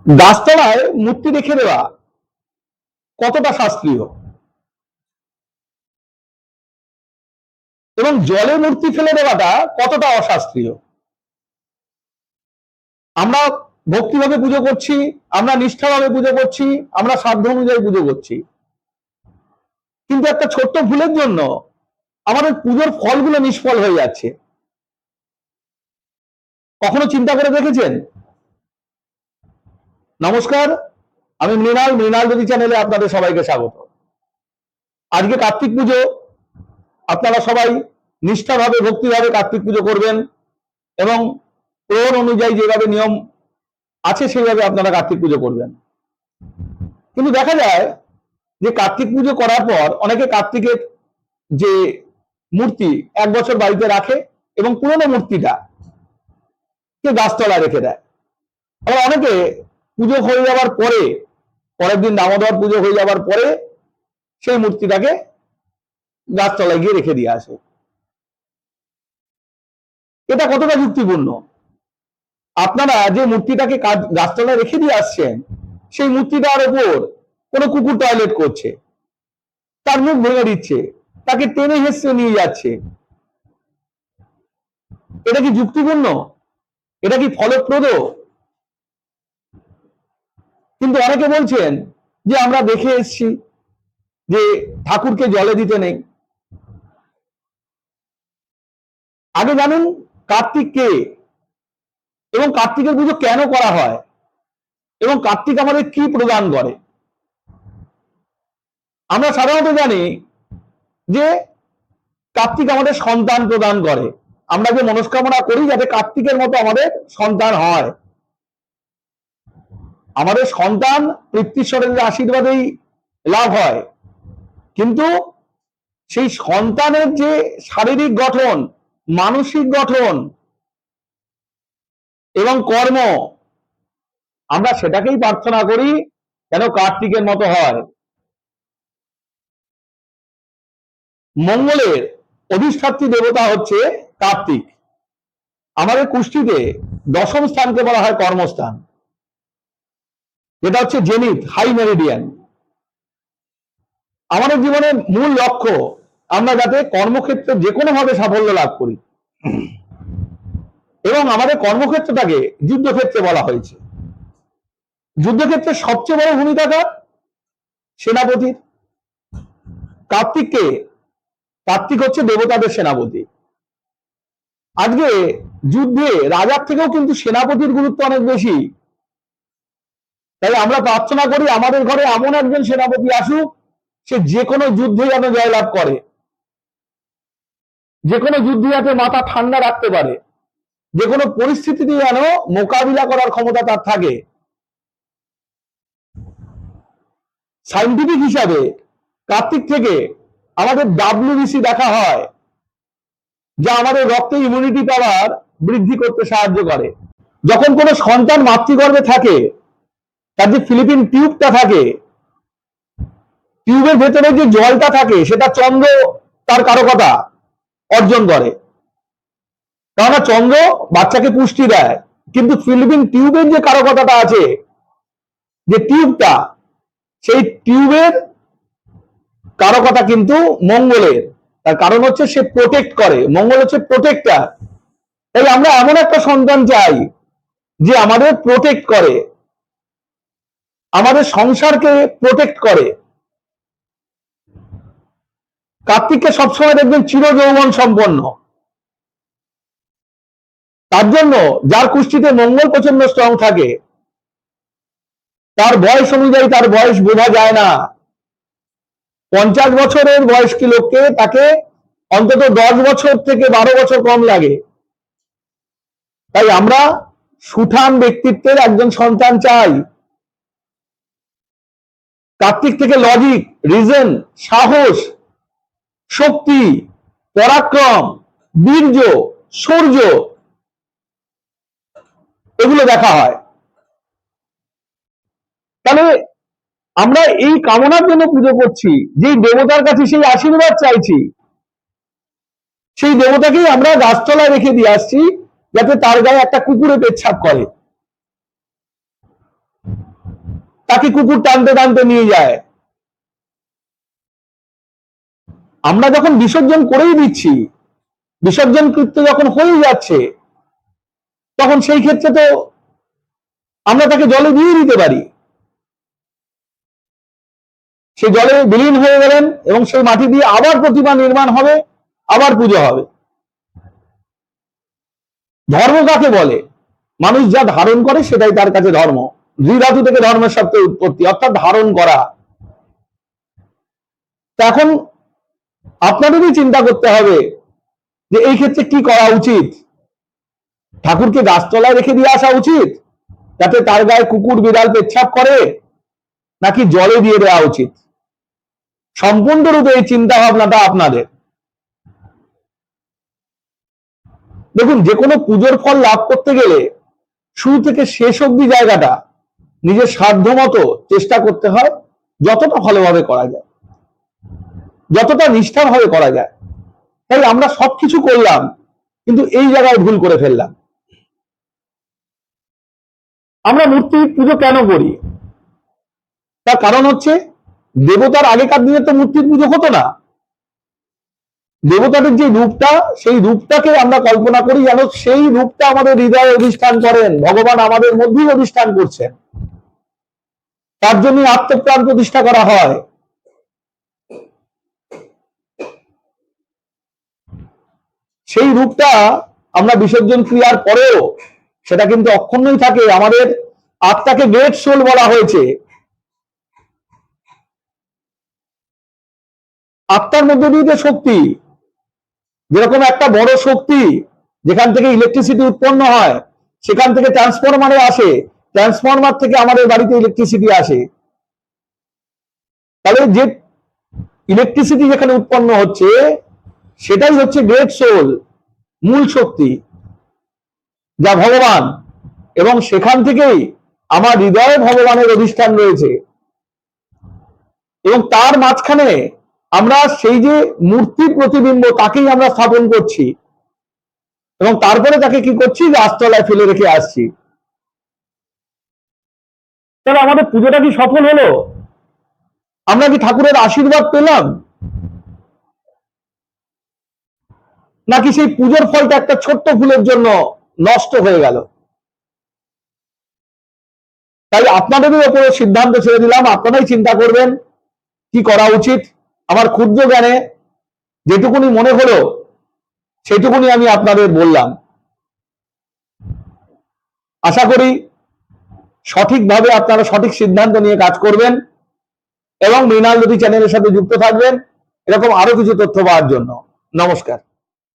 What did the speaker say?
গাছতলায় মূর্তি রেখে দেওয়া কতটা শাস্ত্রীয় এবং জলে মূর্তি ফেলে দেওয়াটা কতটা অশাস্ত্রীয়। আমরা ভক্তিভাবে পুজো করছি, আমরা নিষ্ঠাভাবে পুজো করছি, আমরা সাধ্য অনুযায়ী পুজো করছি, কিন্তু একটা ছোট্ট ভুলের জন্য আমাদের পুজোর ফলগুলো নিষ্ফল হয়ে যাচ্ছে। কখনো চিন্তা করে দেখেছেন? নমস্কার, আমি মৃণাল জ্যোতি চ্যানেলে আপনাদের সবাইকে স্বাগত। আজকে কার্তিক পুজো, আপনারা সবাই নিষ্ঠাভাবে ভক্তিভাবে কার্তিক পুজো করবেন এবং প্রহর অনুযায়ী যেভাবে নিয়ম আছে সেইভাবে আপনারা কার্তিক পুজো করবেন। কিন্তু দেখা যায় যে কার্তিক পুজো করার পর অনেকে কার্তিকের যে মূর্তি 1 বছর বাড়িতে রাখে এবং পুরনো মূর্তিটা কে গাছতলায় রেখে দেয়। আবার অনেকে পুজো হয়ে যাওয়ার পরে, পরের দিন দামোদর পুজো হয়ে যাওয়ার পরে সেই মূর্তিটাকে গাছতলায় গিয়ে রেখে দিয়ে আসে। এটা কতটা যুক্তিপূর্ণ? আপনারা যে মূর্তিটাকে গাছতলায় রেখে দিয়ে আসছেন, সেই মূর্তিটার ওপর কোনো কুকুর টয়লেট করছে, তার মুখ ভেঙে দিচ্ছে, তাকে টেনে হেসড়ে নিয়ে যাচ্ছে, এটা কি যুক্তিপূর্ণ? এটা কি ফলপ্রদ? কিন্তু অনেকে বলছেন যে আমরা দেখে এসেছি যে ঠাকুরকে জলে দিতে নেই। আগে জানুন কার্তিক কে এবং কার্তিকের পুজো কেন করা হয় এবং কার্তিক আমাদের কি প্রদান করে। আমরা সাধারণত জানি যে কার্তিক আমাদের সন্তান প্রদান করে। আমরা যে মনস্কামনা করি যাতে কার্তিকের মতো আমাদের সন্তান হয়, আমাদের সন্তান পিতৃশ্বরের আশীর্বাদেই লাভ হয়। কিন্তু সেই সন্তানের যে শারীরিক গঠন, মানসিক গঠন এবং কর্ম, আমরা সেটাকেই প্রার্থনা করি যেন কার্তিকের মতো হয়। মঙ্গলের অধিষ্ঠাত্রী দেবতা হচ্ছে কার্তিক। আমাদের কুষ্টিতে 10ম স্থানকে বলা হয় কর্মস্থান, যেটা হচ্ছে জেনিথ, হাই মেরিডিয়ান। আমাদের জীবনের মূল লক্ষ্য আমরা যাতে কর্মক্ষেত্রে যে কোনো ভাবে সাফল্য লাভ করি, এবং আমাদের কর্মক্ষেত্রটাকে যুদ্ধক্ষেত্রে বলা হয়েছে। যুদ্ধক্ষেত্রে সবচেয়ে বড় ভূমিকাটা সেনাপতির। কার্তিক হচ্ছে দেবতাদের সেনাপতি। আজকে যুদ্ধে রাজার থেকেও কিন্তু সেনাপতির গুরুত্ব অনেক বেশি। তাই আমরা প্রার্থনা করি আমাদের ঘরে এমন একজন সেনাপতি আসুক, সে যে কোনো যুদ্ধে যেন জয়লাভ করে, যে কোনো যুদ্ধে যাতে মাথা ঠান্ডা রাখতে পারে, যে কোনো পরিস্থিতিতে যেন মোকাবিলা করার ক্ষমতা তার থাকে। সাইন্টিফিক হিসাবে কার্তিক থেকে আমাদের WBC দেখা হয়, যা আমাদের রক্তে ইমিউনিটি পাওয়ার বৃদ্ধি করতে সাহায্য করে। যখন কোনো সন্তান মাতৃগর্ভে থাকে, তার যে ফিলিপিন টিউবটা থাকে, টিউবের ভেতরে যে জলটা থাকে সেটা চন্দ্র তার কারকতা অর্জন করে। কেননা চন্দ্র বাচ্চাকে পুষ্টি দেয়, কিন্তু ফিলিপিন টিউবের যে কারকতাটা আছে, যে টিউবটা, সেই টিউবের কারকতা কিন্তু মঙ্গলের। তার কারণ হচ্ছে সে প্রোটেক্ট করে, মঙ্গল হচ্ছে প্রোটেক্টার। তাই আমরা এমন একটা সন্তান চাই যে আমাদের প্রোটেক্ট করে, আমাদের সংসারকে প্রোটেক্ট করে। কার্তিককে সবসময় দেখবেন চির যৌবন সম্পন্ন। তার জন্য যার কুষ্ঠিতে মঙ্গল প্রচন্ড স্ট্রং থাকে, তার বয়স অনুযায়ী তার বয়স বোঝা যায় না। 50 বছরের বয়স্ক লোককে তাকে অন্তত 10 বছর থেকে 12 বছর কম লাগে। তাই আমরা সুঠাম ব্যক্তিত্বের একজন সন্তান চাই। কার্তিক থেকে লজিক, রিজন, সাহস, শক্তি, পরাক্রম, বীর্য, শৌর্য এগুলো দেখা হয়। তাহলে আমরা এই কামনার জন্য পুজো করছি, যেই দেবতার কাছে সেই আশীর্বাদ চাইছি, সেই দেবতাকেই আমরা গাছতলায় রেখে দিয়ে আসছি যাতে তার গায়ে একটা কুকুরে পেচ্ছাপ করে। তাকে কুকুর টানতে টানতে নিয়ে যায়। আমরা যখন বিসর্জন করেই দিচ্ছি, বিসর্জন কৃত্য যখন হয়ে যাচ্ছে, তখন সেই ক্ষেত্রে তো আমরা তাকে জলে দিয়ে দিতে পারি। সে জলে বিলীন হয়ে গেলেন এবং সেই মাটি দিয়ে আবার প্রতিমা নির্মাণ হবে, আবার পুজো হবে। ধর্ম কাকে বলে? মানুষ যা ধারণ করে সেটাই তার কাছে ধর্ম। দ্বিধাতু থেকে ধর্মের সবচেয়ে উৎপত্তি, অর্থাৎ ধারণ করা। এখন আপনাদেরই চিন্তা করতে হবে যে এই ক্ষেত্রে কি করা উচিত। ঠাকুরকে গাছতলায় রেখে দিয়ে আসা উচিত যাতে তার গায়ে কুকুর বিড়াল পেচ্ছাপ করে, নাকি জলে দিয়ে দেওয়া উচিত? সম্পূর্ণরূপে এই চিন্তা ভাবনাটা আপনাদের। দেখুন, যে কোনো পুজোর ফল লাভ করতে গেলে শুরু থেকে শেষ অবধি জায়গাটা নিজের সাধ্য মতো চেষ্টা করতে হয়, যতটা ভালোভাবে করা যায়, যতটা নিষ্ঠাভাবে করা যায়। তাই আমরা সবকিছু করলাম, কিন্তু এই জায়গায় ভুল করে ফেললাম। আমরা মূর্তি পুজো কেন করি? তার কারণ হচ্ছে, দেবতার আগেকার দিনে তো মূর্তির পুজো হতো না। দেবতাদের যে রূপটা, সেই রূপটাকে আমরা কল্পনা করি যেন সেই রূপটা আমাদের হৃদয়ে অধিষ্ঠান করেন, ভগবান আমাদের মধ্যেই অধিষ্ঠান করছেন। তার জন্য আত্মপ্রাণ প্রতিষ্ঠা করা হয়। সেই রূপটা আমরা বিসর্জন ক্রিয়ার পরেও সেটা কিন্তু অক্ষুণ্ণই থাকে। আমাদের আত্মাকে গ্রেট সোল বলা হয়েছে। আত্মার মধ্যে দিয়ে যে শক্তি, যেরকম একটা বড় শক্তি যেখান থেকে ইলেকট্রিসিটি উৎপন্ন হয়, সেখান থেকে ট্রান্সফরমারে আসে, ট্রান্সফরমার থেকে আমাদের বাড়িতে ইলেকট্রিসিটি আসে। তাহলে যে ইলেকট্রিসিটি যেখানে উৎপন্ন হচ্ছে, সেটাই হচ্ছে গ্রেট সোল, মূল শক্তি, যা ভগবান। এবং সেখান থেকেই আমার হৃদয়ে ভগবানের অধিষ্ঠান রয়েছে। এবং তার মাঝখানে আমরা সেই যে মূর্তির প্রতিবিম্ব, তাকেই আমরা স্থাপন করছি এবং তারপরে তাকে কি করছি, গাছতলায় ফেলে রেখে আসছি। তাহলে আমাদের পুজোটা কি সফল হলো? আমরা কি ঠাকুরের আশীর্বাদ পেলাম, নাকি সেই পুজোর ফলটা একটা ছোট্ট ভুলের জন্য নষ্ট হয়ে গেল? তাই আপনাদেরই ওপরে সিদ্ধান্ত ছেড়ে দিলাম, আপনারাই চিন্তা করবেন কি করা উচিত। আমার ক্ষুদ্র জ্ঞানে যেটুকুনি মনে হলো সেটুকুনি আমি আপনাদের বললাম। আশা করি সঠিকভাবে আপনারা সঠিক সিদ্ধান্ত নিয়ে কাজ করবেন এবং মৃণাল জ্যোতি চ্যানেলের সাথে যুক্ত থাকবেন এরকম আরো কিছু তথ্য পাওয়ার জন্য। নমস্কার।